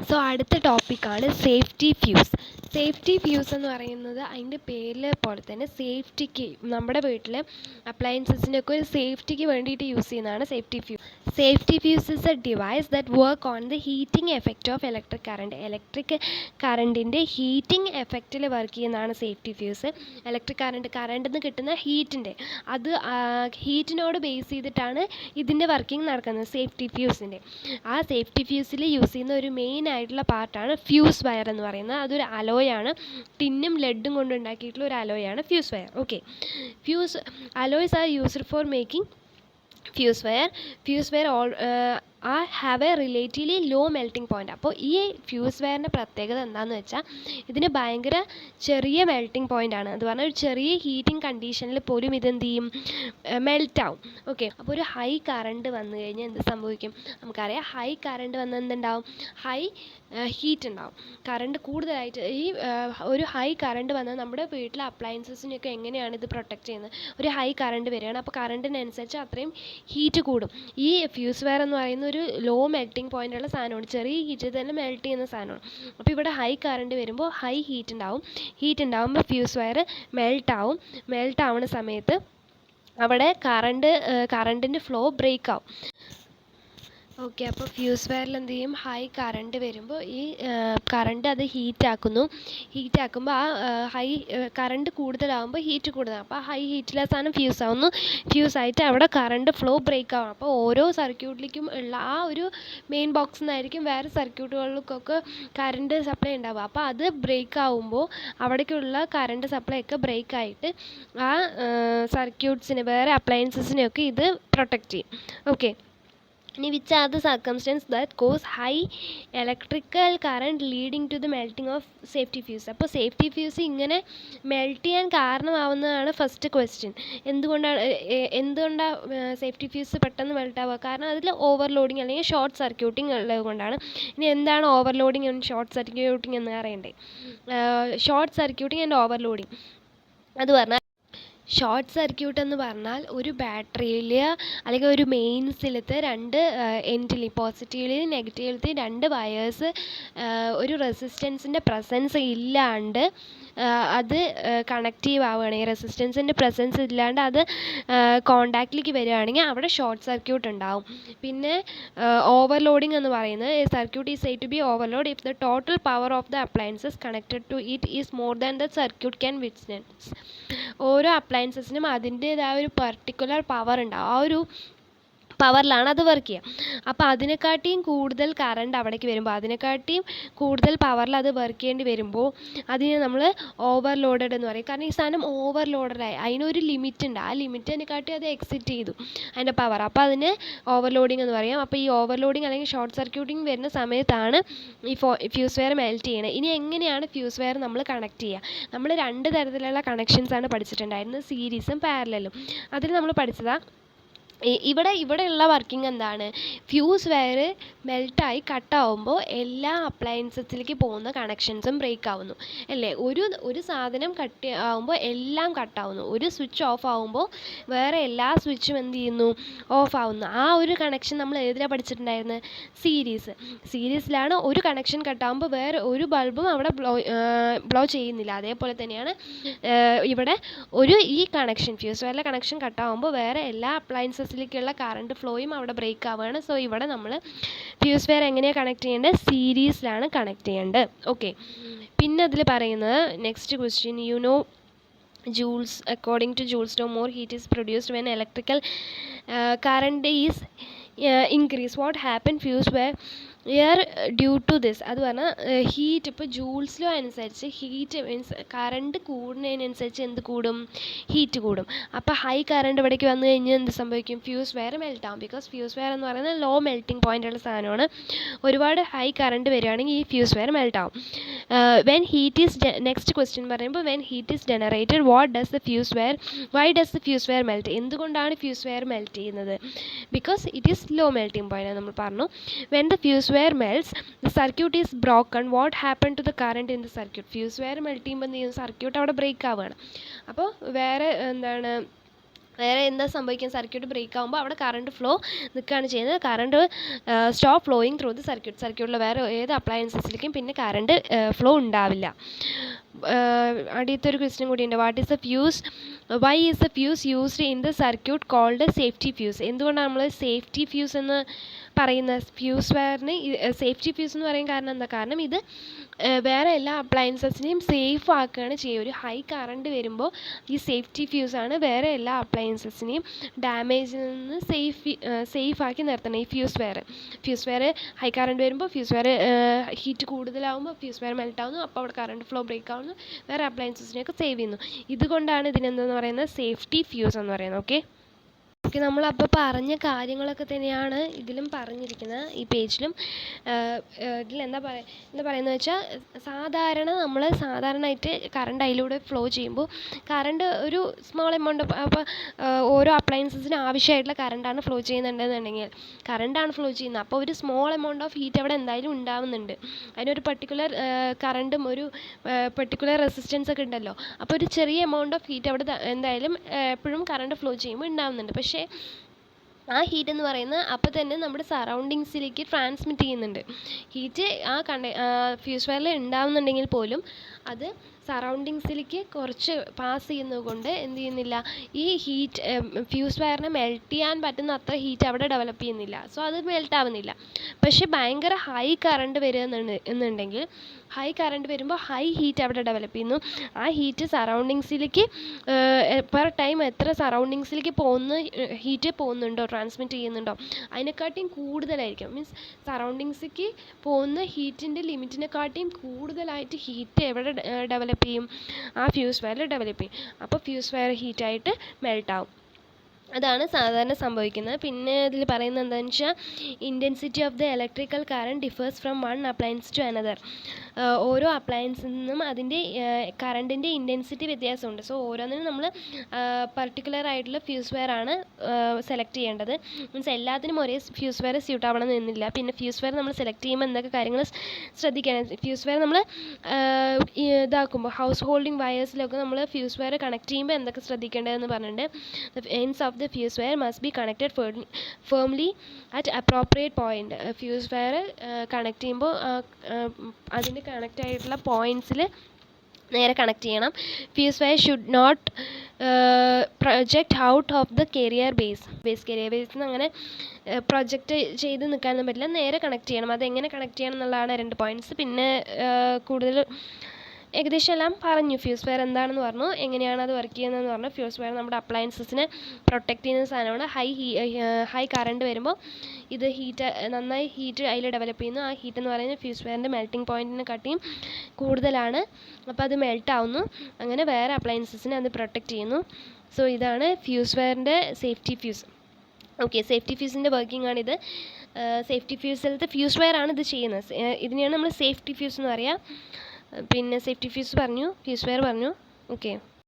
So അടുത്ത ടോപ്പിക്കാണ് safety fuse. Safety fuse എന്ന് പറയുന്നത് അതിൻ്റെ പേരിൽ പോലെ തന്നെ സേഫ്റ്റിക്ക് നമ്മുടെ വീട്ടിൽ അപ്ലയൻസസിനൊക്കെ ഒരു സേഫ്റ്റിക്ക് വേണ്ടിയിട്ട് യൂസ് ചെയ്യുന്നതാണ് safety fuse. Safety fuse is a device that work on the heating effect of electric current. Electric കറണ്ടിൻ്റെ ഹീറ്റിംഗ് എഫക്റ്റിൽ വർക്ക് ചെയ്യുന്നതാണ് സേഫ്റ്റി ഫ്യൂസ്. ഇലക്ട്രിക് കറണ്ടിൽ നിന്ന് കിട്ടുന്ന ഹീറ്റിൻ്റെ ഹീറ്റിനോട് ബേസ് ചെയ്തിട്ടാണ് ഇതിൻ്റെ വർക്കിംഗ് നടക്കുന്നത് സേഫ്റ്റി ഫ്യൂസിൻ്റെ. ആ സേഫ്റ്റി ഫ്യൂസിൽ യൂസ് ചെയ്യുന്ന ഒരു മെയിൻ ആയിട്ടുള്ള പാർട്ടാണ് ഫ്യൂസ് വയർ എന്ന് പറയുന്നത്. അതൊരു അലോയാണ്, ടിന്നും ലെഡും കൊണ്ട് ഉണ്ടാക്കിയിട്ടുള്ള ഒരു അലോയാണ് fuse wire. Okay, fuse alloys are used for making fuse wire have a relatively low melting point. അപ്പോൾ ഈ ഫ്യൂസ് വയറിൻ്റെ പ്രത്യേകത എന്താണെന്ന് വെച്ചാൽ ഇതിന് ഭയങ്കര ചെറിയ മെൽറ്റിംഗ് പോയിൻ്റ് ആണ്. അത് പറഞ്ഞാൽ ഒരു ചെറിയ ഹീറ്റിംഗ് കണ്ടീഷനിൽ പോലും ഇതെന്ത് ചെയ്യും, മെൽറ്റാവും. ഓക്കെ, അപ്പോൾ ഒരു ഹൈ കറണ്ട് വന്നു കഴിഞ്ഞാൽ എന്ത് സംഭവിക്കും നമുക്കറിയാം. ഹൈ കറണ്ട് വന്നാൽ എന്തുണ്ടാവും, ഹൈ ഹീറ്റ് ഉണ്ടാവും. കറണ്ട് കൂടുതലായിട്ട് ഒരു ഹൈ കറണ്ട് വന്നാൽ നമ്മുടെ വീട്ടിലെ അപ്ലയൻസസിനെയൊക്കെ എങ്ങനെയാണ് ഇത് പ്രൊട്ടക്റ്റ് ചെയ്യുന്നത്. ഒരു ഹൈ കറണ്ട് വരികയാണ്, അപ്പോൾ കറണ്ടിനനുസരിച്ച് അത്രയും ഹീറ്റ് കൂടും. ഈ ഫ്യൂസ് വയർ എന്ന് പറയുന്ന ഒരു ലോ മെൽറ്റിംഗ് പോയിൻ്റുള്ള സാധനമാണ്, ചെറിയ ഹീറ്റിൽ തന്നെ മെൽറ്റ് ചെയ്യുന്ന സാധനമാണ്. അപ്പോൾ ഇവിടെ ഹൈ കറണ്ട് വരുമ്പോൾ ഹൈ ഹീറ്റ് ഉണ്ടാവും. ഹീറ്റ് ഉണ്ടാകുമ്പോൾ ഫ്യൂസ് വയർ മെൽറ്റ് ആവുന്ന സമയത്ത് അവിടെ കറണ്ടിൻ്റെ ഫ്ലോ ബ്രേക്ക് ആവും. ഓക്കെ, അപ്പോൾ ഫ്യൂസ് വയറിൽ എന്ത് ചെയ്യും, ഹൈ കറണ്ട് വരുമ്പോൾ ഈ കറണ്ട് അത് ഹീറ്റാക്കുമ്പോൾ ആ ഹൈ കറണ്ട് കൂടുതലാകുമ്പോൾ ഹീറ്റ് കൂടുതലാകും. അപ്പോൾ ആ ഹൈ ഹീറ്റിലെ സാധനം ഫ്യൂസ് ആവുന്നു. ഫ്യൂസായിട്ട് അവിടെ കറണ്ട് ഫ്ലോ ബ്രേക്ക് ആവും. അപ്പോൾ ഓരോ സർക്യൂട്ടിലേക്കും ഉള്ള ആ ഒരു മെയിൻ ബോക്സിൽ നിന്നായിരിക്കും വേറെ സർക്യൂട്ടുകൾക്കൊക്കെ കറണ്ട് സപ്ലൈ ഉണ്ടാവുക. അപ്പോൾ അത് ബ്രേക്ക് ആവുമ്പോൾ അവിടേക്കുള്ള കറണ്ട് സപ്ലൈ ഒക്കെ ബ്രേക്ക് ആയിട്ട് ആ സർക്യൂട്ട്സിനെ, വേറെ അപ്ലയൻസസിനെയൊക്കെ ഇത് പ്രൊട്ടക്റ്റ് ചെയ്യും. ഓക്കെ, ഇനി which are the circumstances that cause high electrical current leading to the melting of safety fuse. അപ്പോൾ സേഫ്റ്റി ഫ്യൂസ് ഇങ്ങനെ മെൽറ്റ് ചെയ്യാൻ കാരണമാവുന്നതാണ് ഫസ്റ്റ് ക്വസ്റ്റ്യൻ. എന്തുകൊണ്ടാണ് സേഫ്റ്റി ഫ്യൂസ് പെട്ടെന്ന് മെൽറ്റ് ആവുക? കാരണം അതിൽ ഓവർലോഡിങ് അല്ലെങ്കിൽ ഷോർട്ട് സർക്യൂട്ടിങ് ഉള്ളത് കൊണ്ടാണ്. ഇനി എന്താണ് ഓവർലോഡിങ് ആൻഡ് ഷോർട്ട് സർക്യൂട്ടിങ് എന്ന് അറിയണ്ടേ? ഷോർട്ട് സർക്യൂട്ടിങ് ആൻഡ് ഓവർലോഡിങ് അത് പറഞ്ഞാൽ, ഷോർട്ട് സർക്യൂട്ട് എന്ന് പറഞ്ഞാൽ ഒരു ബാറ്ററിയിൽ അല്ലെങ്കിൽ ഒരു മെയിൻസിലത്തെ രണ്ട് എൻഡിൽ, പോസിറ്റീവിലെയും നെഗറ്റീവിലത്തെയും രണ്ട് വയേഴ്സ് ഒരു റെസിസ്റ്റൻസിൻ്റെ പ്രസൻസ് ഇല്ലാണ്ട് അത് കണക്റ്റീവ് ആവുകയാണെങ്കിൽ, റെസിസ്റ്റൻസിൻ്റെ പ്രസൻസ് ഇല്ലാണ്ട് അത് കോണ്ടാക്റ്റിലേക്ക് വരികയാണെങ്കിൽ അവിടെ ഷോർട്ട് സർക്യൂട്ട് ഉണ്ടാവും. പിന്നെ ഓവർലോഡിങ് എന്ന് പറയുന്നത്, circuit is said to be overload if the total power of the appliances connected to it is more than the circuit can withstand. ഓരോ അപ്ലയൻസസിനും അതിൻ്റേതായ ഒരു പർട്ടിക്കുലർ പവർ ഉണ്ടാവും. ആ ഒരു പവറിലാണ് അത് വർക്ക് ചെയ്യുക. അപ്പോൾ അതിനെക്കാട്ടിയും കൂടുതൽ കറണ്ട് അവിടേക്ക് വരുമ്പോൾ, അതിനെക്കാട്ടിയും കൂടുതൽ പവറിൽ അത് വർക്ക് ചെയ്യേണ്ടി വരുമ്പോൾ അതിനെ നമ്മൾ ഓവർലോഡഡ് എന്ന് പറയും. കാരണം ഈ സാധനം ഓവർലോഡഡായി, അതിനൊരു ലിമിറ്റ് ഉണ്ട്. ആ ലിമിറ്റിനെക്കാട്ടി അത് എക്സിറ്റ് ചെയ്തു അതിൻ്റെ പവർ. അപ്പോൾ അതിന് ഓവർലോഡിങ് എന്ന് പറയാം. അപ്പോൾ ഈ ഓവർലോഡിങ് അല്ലെങ്കിൽ ഷോർട്ട് സർക്യൂട്ടിങ് വരുന്ന സമയത്താണ് ഈ ഫ്യൂസ് വയർ മെൽറ്റ് ചെയ്യുന്നത്. ഇനി എങ്ങനെയാണ് ഫ്യൂസ് വയർ നമ്മൾ കണക്ട് ചെയ്യുക? നമ്മൾ രണ്ട് തരത്തിലുള്ള കണക്ഷൻസാണ് പഠിച്ചിട്ടുണ്ടായിരുന്നത്, സീരീസും പാരലലും. അതിൽ നമ്മൾ പഠിച്ചതാണ് ഇവിടെയുള്ള വർക്കിംഗ് എന്താണ്, ഫ്യൂസ് വയർ മെൽറ്റായി കട്ടാവുമ്പോൾ എല്ലാ അപ്ലയൻസസിലേക്ക് പോകുന്ന കണക്ഷൻസും ബ്രേക്ക് ആവുന്നു അല്ലേ? ഒരു സാധനം കട്ട് ആവുമ്പോൾ എല്ലാം കട്ടാവുന്നു. ഒരു സ്വിച്ച് ഓഫ് ആവുമ്പോൾ വേറെ എല്ലാ സ്വിച്ചും എന്ത് ചെയ്യുന്നു, ഓഫ് ആവുന്നു. ആ ഒരു കണക്ഷൻ നമ്മൾ ഏതിലാണ് പഠിച്ചിട്ടുണ്ടായിരുന്നത്? സീരീസിലാണ്. ഒരു കണക്ഷൻ കട്ടാവുമ്പോൾ വേറെ ഒരു ബൾബും അവിടെ ബ്ലോ ചെയ്യുന്നില്ല. അതേപോലെ തന്നെയാണ് ഇവിടെ ഈ കണക്ഷൻ, ഫ്യൂസ് വയറിലെ കണക്ഷൻ കട്ടാവുമ്പോൾ വേറെ എല്ലാ അപ്ലയൻസസിലേക്കുള്ള കറണ്ട് ഫ്ലോയും അവിടെ ബ്രേക്ക് ആവുകയാണ്. സോ ഇവിടെ നമ്മൾ ഫ്യൂസ് വയർ എങ്ങനെയാണ് കണക്ട് ചെയ്യേണ്ടത്? സീരീസിലാണ് കണക്ട് ചെയ്യേണ്ടത്. ഓക്കെ, പിന്നെ അതിൽ പറയുന്നത് next question, you know joules, according to Joule's law, more heat is produced when electrical current is increase. What happened? Fuse wire due to this. അത് പറഞ്ഞാൽ ഹീറ്റ്, ഇപ്പോൾ Joule's law അനുസരിച്ച് heat means current കൂടുന്നതിനനുസരിച്ച് എന്ത് കൂടും, heat കൂടും. അപ്പോൾ high current ഇവിടേക്ക് വന്നു കഴിഞ്ഞാൽ എന്ത് സംഭവിക്കും? ഫ്യൂസ് വയർ മെൽറ്റ് ആവും. ബിക്കോസ് ഫ്യൂസ് വയർ എന്ന് പറയുന്നത് ലോ മെൽറ്റിംഗ് പോയിൻ്റ് ഉള്ള സാധനമാണ്. ഒരുപാട് ഹൈ കറണ്ട് വരികയാണെങ്കിൽ ഈ ഫ്യൂസ് വയർ മെൽറ്റ് ആവും. When heat is next question പറയുമ്പോൾ, when heat is generated why does the fuse wire melt? എന്തുകൊണ്ടാണ് ഫ്യൂസ് വയർ മെൽറ്റ് ചെയ്യുന്നത്? Because it is low melting point നമ്മൾ പറഞ്ഞു. When the fuse wire melts, the circuit is broken. What happened to the current in the circuit? Fuse wire melt ചെയ്യുമ്പോൾ circuit അവിടെ break ആവുകയാണ്. അപ്പോൾ വേറെ എന്താണ്, വേറെ എന്താ സംഭവിക്കുക, സർക്യൂട്ട് ബ്രേക്ക് ആകുമ്പോൾ അവിടെ കറണ്ട് ഫ്ലോ നിൽക്കുകയാണ് ചെയ്യുന്നത്. Current stop flowing through the സർക്യൂട്ടിൽ വേറെ ഏത് അപ്ലയൻസസിലേക്കും പിന്നെ കറണ്ട് ഫ്ലോ ഉണ്ടാവില്ല. അടുത്തൊരു ക്വസ്റ്റ്യൻ കൂടിയുണ്ട്. Why is the fuse used in the circuit called safety fuse? എന്തുകൊണ്ടാണ് നമ്മൾ സേഫ്റ്റി ഫ്യൂസ് എന്ന് പറയുന്ന ഫ്യൂസ് വയറിന് സേഫ്റ്റി ഫ്യൂസ് എന്ന് പറയാൻ കാരണം എന്താ? കാരണം ഇത് വേറെ എല്ലാ അപ്ലയൻസസിനെയും സേഫ് ആക്കുകയാണ് ചെയ്യുക. ഒരു ഹൈ കറണ്ട് വരുമ്പോൾ ഈ സേഫ്റ്റി ഫ്യൂസാണ് വേറെ എല്ലാ അപ്ലയൻസസിനെയും ഡാമേജിൽ നിന്ന് സേഫ് ആക്കി നിർത്തണം. ഈ ഫ്യൂസ് വയർ ഹൈ കറണ്ട് വരുമ്പോൾ ഫ്യൂസ് വയർ ഹീറ്റ് കൂടുതലാകുമ്പോൾ ഫ്യൂസ് വയർ മെൽറ്റ് ആവുന്നു. അപ്പോൾ അവിടെ കറണ്ട് ഫ്ലോ ബ്രേക്ക് ആവുന്നു, വേറെ അപ്ലയൻസസിനെയൊക്കെ സേവ് ചെയ്യുന്നു. ഇതുകൊണ്ടാണ് ഇതിനെന്തെന്ന് പറയുന്നത് സേഫ്റ്റി ഫ്യൂസ് എന്ന് പറയുന്നത്. ഓക്കെ, നമ്മളപ്പോൾ പറഞ്ഞ കാര്യങ്ങളൊക്കെ തന്നെയാണ് ഇതിലും പറഞ്ഞിരിക്കുന്നത്, ഈ പേജിലും. ഇതിൽ എന്താ പറയുന്നത് വെച്ചാൽ, സാധാരണയായിട്ട് കറണ്ട് അതിലൂടെ ഫ്ലോ ചെയ്യുമ്പോൾ കറണ്ട് ഒരു സ്മോൾ എമൗണ്ട്, അപ്പോൾ ഓരോ അപ്ലയൻസസിന് ആവശ്യമായിട്ടുള്ള കറണ്ടാണ് ഫ്ലോ ചെയ്യുന്നുണ്ടെന്നുണ്ടെങ്കിൽ കറണ്ടാണ് ഫ്ലോ ചെയ്യുന്നത്. അപ്പോൾ ഒരു സ്മോൾ എമൗണ്ട് ഓഫ് ഹീറ്റ് അവിടെ എന്തായാലും ഉണ്ടാവുന്നുണ്ട്. അതിനൊരു പർട്ടിക്കുലർ കറണ്ടും ഒരു പർട്ടിക്കുലർ റെസിസ്റ്റൻസ് ഒക്കെ ഉണ്ടല്ലോ. അപ്പോൾ ഒരു ചെറിയ എമൗണ്ട് ഓഫ് ഹീറ്റ് അവിടെ എന്തായാലും എപ്പോഴും കറണ്ട് ഫ്ലോ ചെയ്യുമ്പോൾ ഉണ്ടാവുന്നുണ്ട്. പക്ഷേ ആ ഹീറ്റ് എന്ന് പറയുന്നത് അപ്പോൾ തന്നെ നമ്മുടെ സറൗണ്ടിങ്സിലേക്ക് ട്രാൻസ്മിറ്റ് ചെയ്യുന്നുണ്ട്. ഹീറ്റ് ഫ്യൂസ് വയറിൽ ഉണ്ടാവുന്നുണ്ടെങ്കിൽ പോലും അത് സറൗണ്ടിങ്സിലേക്ക് കുറച്ച് പാസ് ചെയ്യുന്നത് കൊണ്ട് എന്ത് ചെയ്യുന്നില്ല, ഈ ഹീറ്റ് ഫ്യൂസ് വയറിനെ മെൽറ്റ് ചെയ്യാൻ പറ്റുന്ന അത്ര ഹീറ്റ് അവിടെ ഡെവലപ്പ് ചെയ്യുന്നില്ല. സോ അത് മെൽറ്റ് ആവുന്നില്ല. പക്ഷേ ഭയങ്കര ഹൈ കറണ്ട് എന്നുണ്ടെങ്കിൽ ഹൈ കറണ്ട് വരുമ്പോൾ ഹൈ ഹീറ്റ് അവിടെ ഡെവലപ്പ് ചെയ്യുന്നു. ആ ഹീറ്റ് സറൗണ്ടിങ്സിലേക്ക് പെർ ടൈം എത്ര സറൗണ്ടിങ്സിലേക്ക് ഹീറ്റ് പോകുന്നുണ്ടോ, ട്രാൻസ്മിറ്റ് ചെയ്യുന്നുണ്ടോ, അതിനെക്കാട്ടിയും കൂടുതലായിരിക്കും. മീൻസ് സറൗണ്ടിങ്സിലേക്ക് പോകുന്ന ഹീറ്റിൻ്റെ ലിമിറ്റിനെക്കാട്ടിയും കൂടുതലായിട്ട് ഹീറ്റ് എവിടെ ഡെവലപ്പ് ചെയ്യും? ആ ഫ്യൂസ് വയറിൽ ഡെവലപ്പ് ചെയ്യും. അപ്പോൾ ഫ്യൂസ് വയർ ഹീറ്റായിട്ട് മെൽറ്റ് ആവും. അതാണ് സാധാരണ സംഭവിക്കുന്നത്. പിന്നെ ഇതിൽ പറയുന്നത് എന്താണെന്ന് വെച്ചാൽ, intensity of the electrical current differs from one appliance to another. ഓരോ അപ്ലയൻസിൽ നിന്നും അതിൻ്റെ കറണ്ടിൻ്റെ ഇൻറ്റൻസിറ്റി വ്യത്യാസമുണ്ട്. സോ ഓരോന്നിനും നമ്മൾ പർട്ടിക്കുലർ ആയിട്ടുള്ള ഫ്യൂസ് വയർ ആണ് സെലക്ട് ചെയ്യേണ്ടത്. മീൻസ് എല്ലാത്തിനും ഒരേ ഫ്യൂസ് വയർ സ്യൂട്ട് ആവണം എന്നില്ല. പിന്നെ ഫ്യൂസ് വയർ നമ്മൾ സെലക്ട് ചെയ്യുമ്പോൾ എന്തൊക്കെ കാര്യങ്ങൾ ശ്രദ്ധിക്കണം. ഫ്യൂസ് വയർ നമ്മൾ ഇതാക്കുമ്പോൾ ഹൗസ് ഹോൾഡിംഗ് വയേഴ്സിലൊക്കെ നമ്മൾ ഫ്യൂസ് വയർ കണക്ട് ചെയ്യുമ്പോൾ എന്തൊക്കെ ശ്രദ്ധിക്കേണ്ടതെന്ന് പറഞ്ഞിട്ടുണ്ട്. Ends of the fuse wire must be connected firmly at appropriate point. Fuse wire connect ചെയ്യുമ്പോൾ അതിന് കണക്റ്റ് ആയിട്ടുള്ള പോയിൻറ്റ്സിൽ നേരെ കണക്ട് ചെയ്യണം. Fuse wire should not project out of the carrier ബേസിൽ നിന്ന് അങ്ങനെ പ്രൊജക്റ്റ് ചെയ്ത് നിൽക്കാനൊന്നും പറ്റില്ല. നേരെ കണക്ട് ചെയ്യണം. അതെങ്ങനെ കണക്ട് ചെയ്യണം എന്നുള്ളതാണ് 2 പോയിൻറ്റ്സ്. പിന്നെ കൂടുതൽ ഏകദേശം എല്ലാം പറഞ്ഞു. ഫ്യൂസ് വയർ എന്താണെന്ന് പറഞ്ഞു, എങ്ങനെയാണ് അത് വർക്ക് ചെയ്യുന്നതെന്ന് പറഞ്ഞു. ഫ്യൂസ് വയർ നമ്മുടെ അപ്ലയൻസസിനെ പ്രൊട്ടക്റ്റ് ചെയ്യുന്ന സാധനമാണ്. ഹൈ കറണ്ട് വരുമ്പോൾ ഇത് നന്നായി ഹീറ്റ് അതിൽ ഡെവലപ്പ് ചെയ്യുന്നു. ആ ഹീറ്റ് എന്ന് പറയുന്നത് ഫ്യൂസ് വയറിൻ്റെ മെൽറ്റിംഗ് പോയിൻറ്റിനെ കാട്ടിയും കൂടുതലാണ്. അപ്പോൾ അത് മെൽറ്റ് ആവുന്നു. അങ്ങനെ വേറെ അപ്ലയൻസസിനെ അത് പ്രൊട്ടക്റ്റ് ചെയ്യുന്നു. സോ ഇതാണ് ഫ്യൂസ് വയറിൻ്റെ സേഫ്റ്റി ഫ്യൂസ്. ഓക്കെ, സേഫ്റ്റി ഫ്യൂസിൻ്റെ വർക്കിംഗ് ആണിത്. സേഫ്റ്റി ഫ്യൂസിലത്തെ ഫ്യൂസ് വയർ ആണ് ഇത് ചെയ്യുന്നത്. ഇതിനെയാണ് നമ്മൾ സേഫ്റ്റി ഫ്യൂസ് എന്ന് പറയുക. പിന്നെ സേഫ്റ്റി ഫ്യൂസ് പറഞ്ഞു, ഫ്യൂസ് വയർ പറഞ്ഞു. ഓക്കെ.